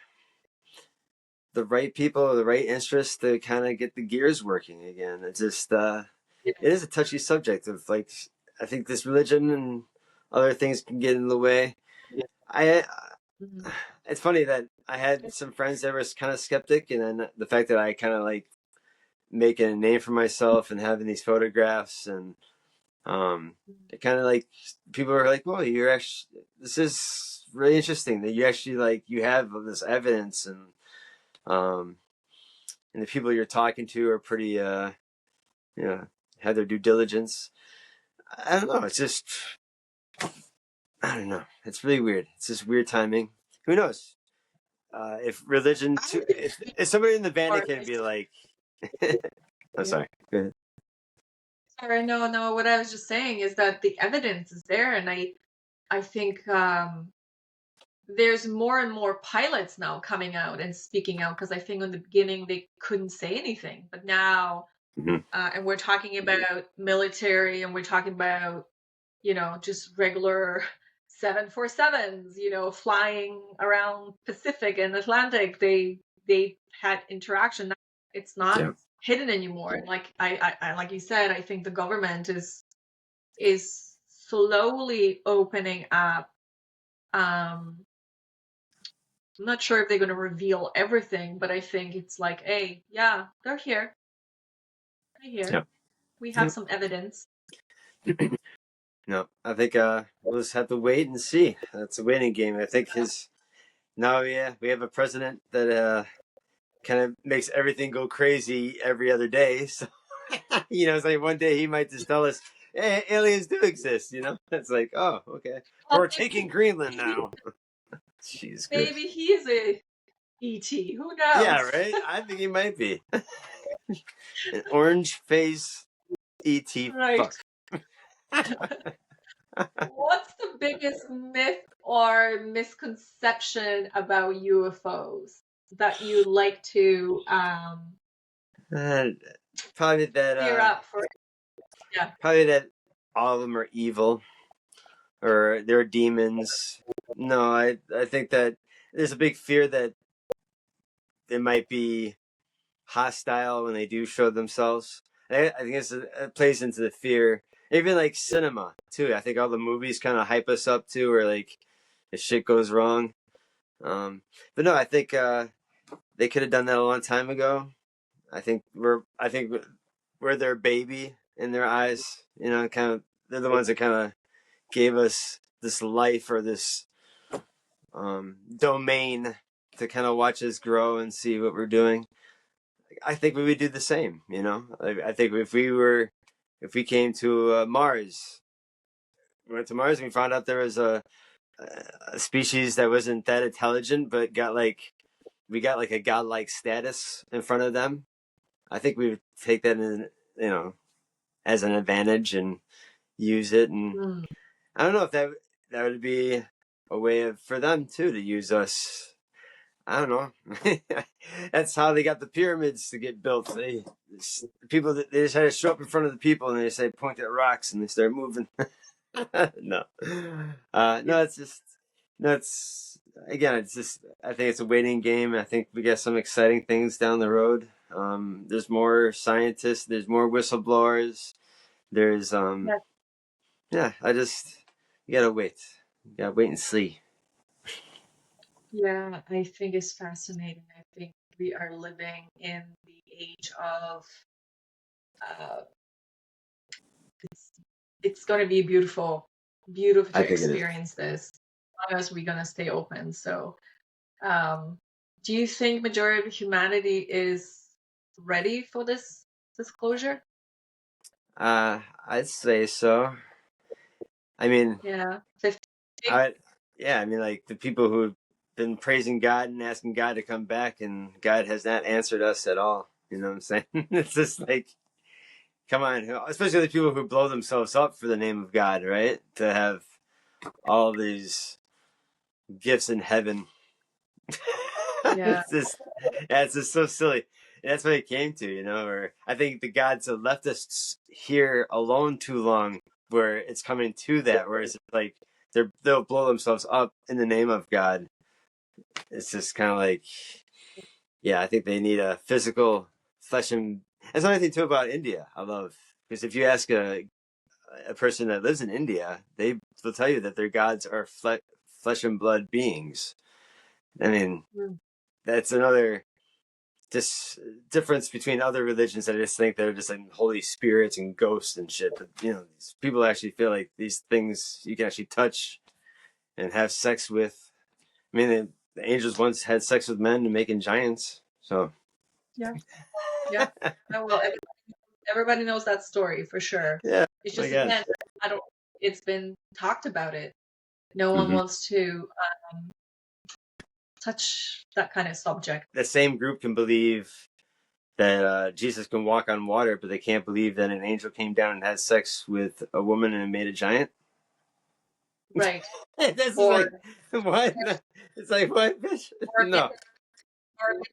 right people or the right interests to kind of get the gears working again. It's just Yeah. it is a touchy subject of like I think this religion and other things can get in the way. I Mhm. It's funny that I had some friends that were kind of skeptic, and then the fact that I kind of like making a name for myself and having these photographs and it kind of like people are like, well, you're actually this is really interesting that you actually like you have this evidence um and the people you're talking to are pretty have their due diligence. I don't know, it's just I don't know, it's really weird. It's just weird timing. Who knows if religion I to think if somebody in the or Vatican be this- like I'm yeah. sorry, go ahead. Sorry, no, no. What I was just saying is that the evidence is there, and I think there's more and more pilots now coming out and speaking out because I think in the beginning they couldn't say anything, but now, Mm-hmm. and we're talking about military, and we're talking about just regular 747s, flying around Pacific and Atlantic. They had interaction. It's not Yeah. hidden anymore. Like I like you said, I think the government is slowly opening up. I'm not sure if they're going to reveal everything, but I think it's like, hey, yeah, they're here. They're Yeah. here. We have Yeah. some evidence. No, I think we'll just have to wait and see. That's a waiting game. I think his now, yeah, we have a president that kind of makes everything go crazy every other day. So it's like one day he might just tell us, "Hey, aliens do exist." It's like, oh, okay, Well, we're taking Greenland now. Jesus Christ. maybe he's a ET. Who Yeah, knows? right. I think he might be an orange face ET Right. fuck. What's the biggest myth or misconception about UFOs that you like to Uh, probably that. clear up for? Yeah. Probably that all of them are evil or they're demons. No, I think that there's a big fear that they might be hostile when they do show themselves. I think it plays into the fear. Even like cinema too. I think all the movies kind of hype us up too, or like if shit goes wrong. But no, I think they could have done that a long time ago. I think we're their baby in their eyes. Kind of they're the ones that kind of gave us this life or this domain to kind of watch us grow and see what we're doing. I think we would do the same. I think if we came to Mars, we went to Mars and we found out there was a species that wasn't that intelligent, but we got like a godlike status in front of them. I think we would take that as an advantage and use it. And Mm. I don't know if that would be a way for them too to use us. I don't know. That's how they got the pyramids to get built. They just had to show up in front of the people and they say point at rocks and they start moving. No, no, it's just no. It's again, it's just. I think it's a waiting game. I think we got some exciting things down the road. There's more scientists. There's more whistleblowers. There's Yeah. yeah. You gotta wait. You gotta wait and see. Yeah, I think it's fascinating. I think we are living in the age of uh, it's going to be beautiful I to think it is. experience this as long as we're going to stay open. So, um, do you think majority of humanity is ready for this disclosure? I'd say so. I mean, Yeah, 50. I yeah. I mean, like the people who've been praising God and asking God to come back, and God has not answered us at all. You know what I'm saying? It's just like, come on, especially the people who blow themselves up for the name of God, right? To have all these gifts in heaven. Yeah, It's just so silly. And that's what it came to, where I think the gods have left us here alone too long, where it's coming to that, where it's like they'll blow themselves up in the name of God. It's just kind of like, yeah, I think they need a physical flesh and. That's another thing too about India. I love because if you ask a person that lives in India, they will tell you that their gods are flesh and blood beings. I mean, mm, that's another just difference between other religions. I just think they're just like holy spirits and ghosts and shit. But these people actually feel like these things you can actually touch and have sex with. I mean, the angels once had sex with men and making giants. So yeah, yeah. Well, everybody knows that story for sure. yeah, It's my just God. again, I don't. It's been talked about it. No one Mm-hmm. wants to touch that kind of subject. The same group can believe that Jesus can walk on water, but they can't believe that an angel came down and had sex with a woman and made a giant. Right. This is Or like what? It's like what? or No,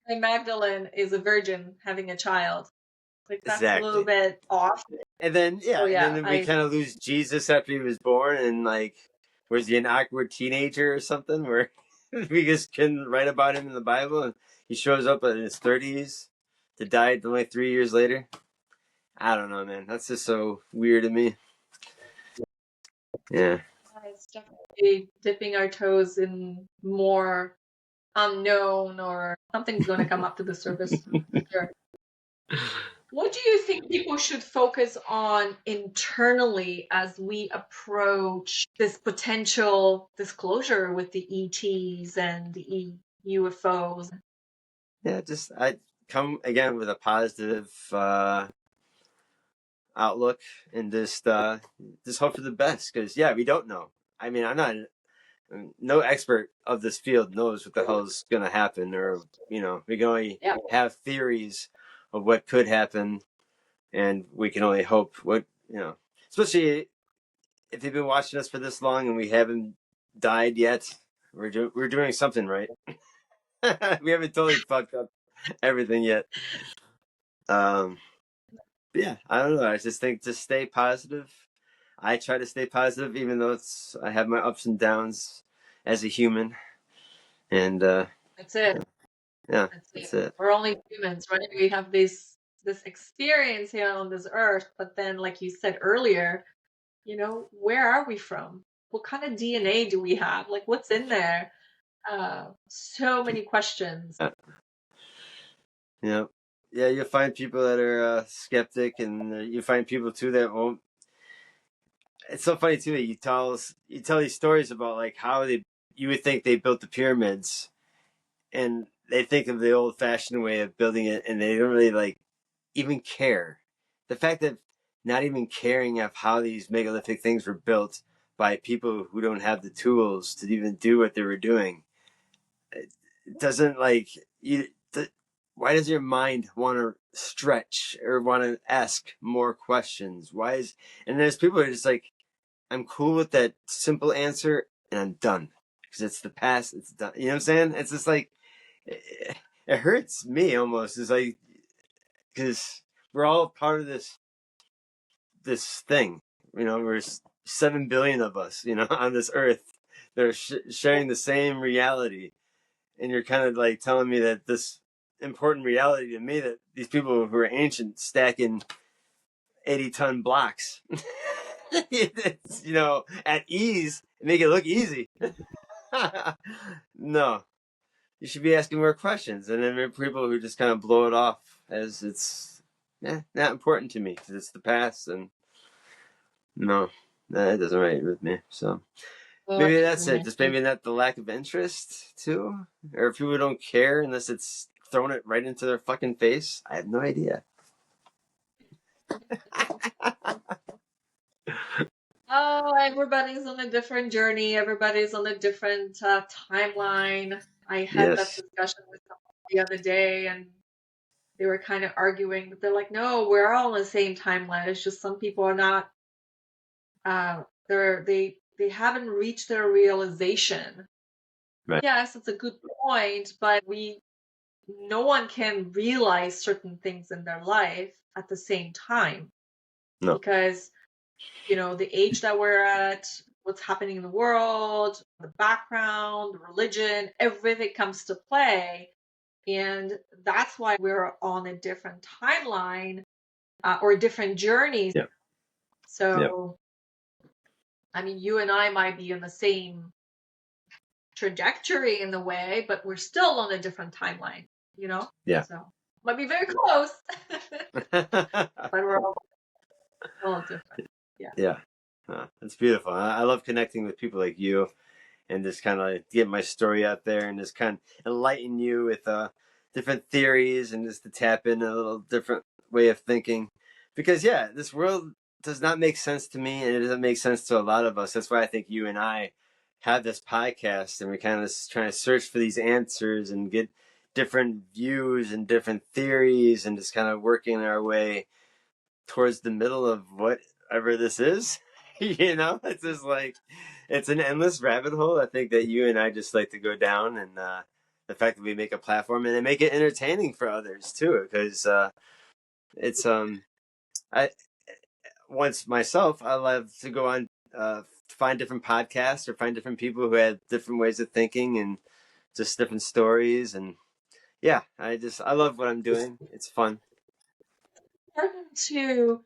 Mary Magdalene is a virgin having a child. Like that's a little exactly. bit off. And then So and yeah, then we I kind of lose Jesus after he was born, and like, was he an awkward teenager or something? Where we just couldn't write about him in the Bible, and he shows up in his 30s to die only 3 years later. I don't know, man. That's just so weird to me. Yeah. it's definitely dipping our toes in more unknown or something's going to come up to the surface for sure. What do you think people should focus on internally as we approach this potential disclosure with the ETs and the UFOs? Yeah, just I come again with a positive outlook and just hope for the best because yeah, we don't know. I mean, no expert of this field knows what the hell's gonna happen, or we can only Yeah, have theories of what could happen, and we can only hope especially if you've been watching us for this long and we haven't died yet. We're doing something right. We haven't totally fucked up everything yet. Um, yeah, I don't know. I just think just stay positive. I try to stay positive, even though I have my ups and downs as a human, and that's it. yeah, That's it. that's it. We're only humans, right? We have this experience here on this earth, but then, like you said earlier, where are we from? What kind of DNA do we have? Like, what's in there? So many questions. Yeah, yeah. You find people that are skeptic, and you find people too that won't. It's so funny too that you tell these stories about like how you would think they built the pyramids, and they think of the old fashioned way of building it, and they don't really like even care. The fact that not even caring of how these megalithic things were built by people who don't have the tools to even do what they were doing, it doesn't like you. Why does your mind want to stretch or want to ask more questions? And there's people who are just like, I'm cool with that simple answer and I'm done because it's the past. It's done. You know what I'm saying? It's just like it hurts me almost. It's like, because we're all part of this thing. There's 7 billion of us, on this earth. They're sharing the same reality, and you're kind of like telling me that this important reality to me, that these people who are ancient stacking 80-ton blocks, at ease, make it look easy. No, you should be asking more questions. And then there are people who just kind of blow it off as it's not important to me because it's the past. And no, that doesn't relate with me. So maybe that's it. Just maybe not the lack of interest too, or if people don't care unless it's throwing it right into their fucking face. I have no idea. Oh, everybody's on a different journey. Everybody's on a different timeline. I had that discussion with someone the other day, and they were kind of arguing, but they're like, no, we're all on the same timeline. It's just some people are not, they haven't reached their realization. Right. Yes, it's a good point, but no one can realize certain things in their life at the same time. No. Because the age that we're at, what's happening in the world, the background, the religion, everything comes to play. And that's why we're on a different timeline or different journeys. Yeah. So, I mean, you and I might be in the same trajectory in the way, but we're still on a different timeline, Yeah. So, might be very close, but we're all different. Yeah. Yeah. It's beautiful. I love connecting with people like you and just kind of get my story out there and just kind of enlighten you with different theories and just to tap in a little different way of thinking. Because, this world does not make sense to me, and it doesn't make sense to a lot of us. That's why I think you and I have this podcast, and we're kind of trying to search for these answers and get different views and different theories and just kind of working our way towards the middle of whatever this is. It's just like, it's an endless rabbit hole. I think that you and I just like to go down, and the fact that we make a platform and make it entertaining for others too, because it's I once myself, I love to go on find different podcasts or find different people who have different ways of thinking and just different stories. And I love what I'm doing. It's fun. To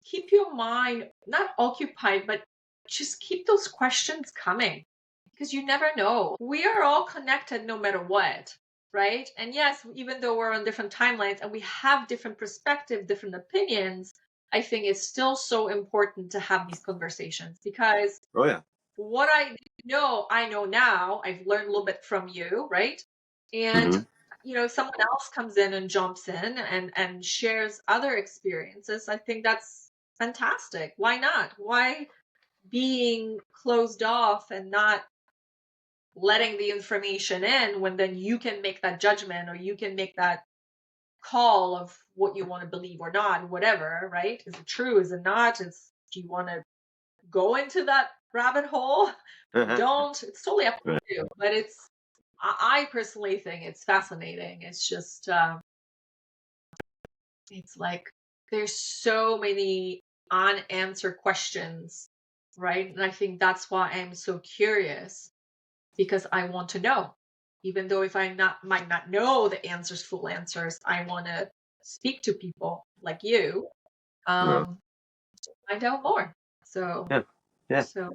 keep your mind not occupied, but just keep those questions coming, because you never know. We are all connected no matter what, right? And yes, even though we're on different timelines and we have different perspectives, different opinions, I think it's still so important to have these conversations, because what I know now, I've learned a little bit from you, right? And someone else comes in and jumps in and shares other experiences. I think that's fantastic. Why not? Why being closed off and not letting the information in when then you can make that judgment, or you can make that call of what you want to believe or not, whatever, right? Is it true? Is it not? Do you want to go into that rabbit hole? Don't. It's totally up to you. But I personally think it's fascinating. It's just, it's like there's so many unanswered questions, right? And I think that's why I'm so curious, because I want to know. Even though if I might not know the answers, full answers, I want to speak to people like you, to find out more. So So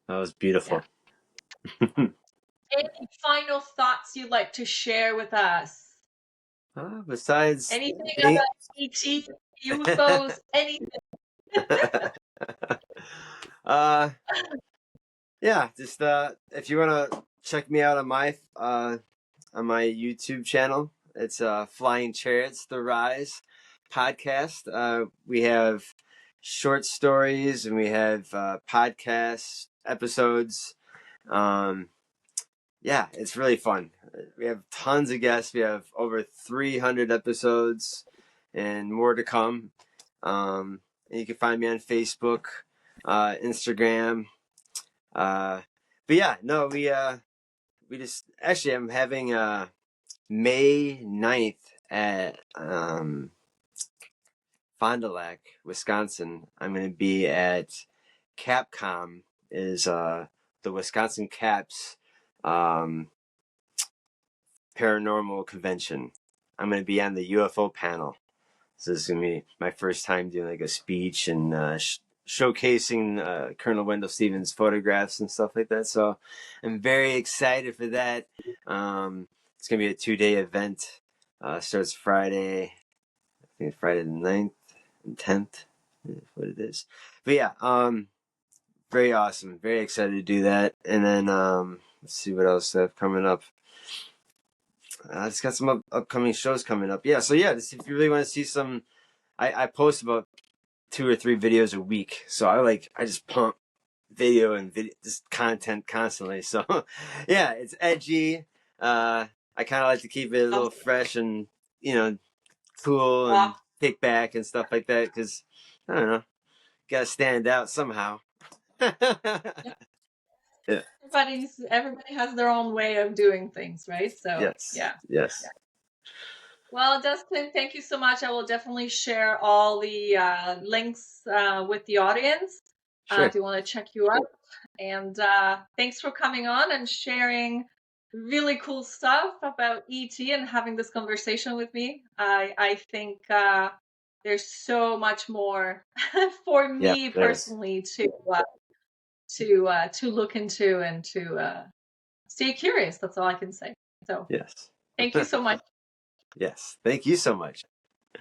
that was beautiful. Yeah. Any final thoughts you'd like to share with us? Besides anything about ET, UFOs, anything? Just if you want to check me out on my YouTube channel, it's Flying Chariots: The Rise podcast. We have short stories and we have podcast episodes. It's really fun. We have tons of guests. We have over 300 episodes and more to come. And you can find me on Facebook, Instagram. I'm having May 9th at Fond du Lac, Wisconsin. I'm going to be at Capcom, is the Wisconsin Caps paranormal convention. I'm going to be on the UFO panel. So this is going to be my first time doing like a speech and showcasing Colonel Wendell Stevens' photographs and stuff like that. So I'm very excited for that. It's going to be a 2-day event. Starts Friday, I think Friday the 9th and 10th is what it is. But yeah, very awesome. Very excited to do that. And then let's see what else I have coming up. I just got some upcoming shows coming up. Yeah, so yeah, if you really want to see some, I post about 2 or 3 videos a week. So I just pump just content constantly. So yeah, it's edgy. I kind of like to keep it a little fresh and, cool and kick back and stuff like that. Cause I don't know, gotta stand out somehow. Yeah. Everybody has their own way of doing things, right? So Yes. yeah. Yes. Well, Dustin, thank you so much. I will definitely share all the links with the audience if you want to check you out. And thanks for coming on and sharing really cool stuff about ET and having this conversation with me. I think there's so much more for me personally to look into and to stay curious. That's all I can say. So yes. thank you so much. Yes. Thank you so much.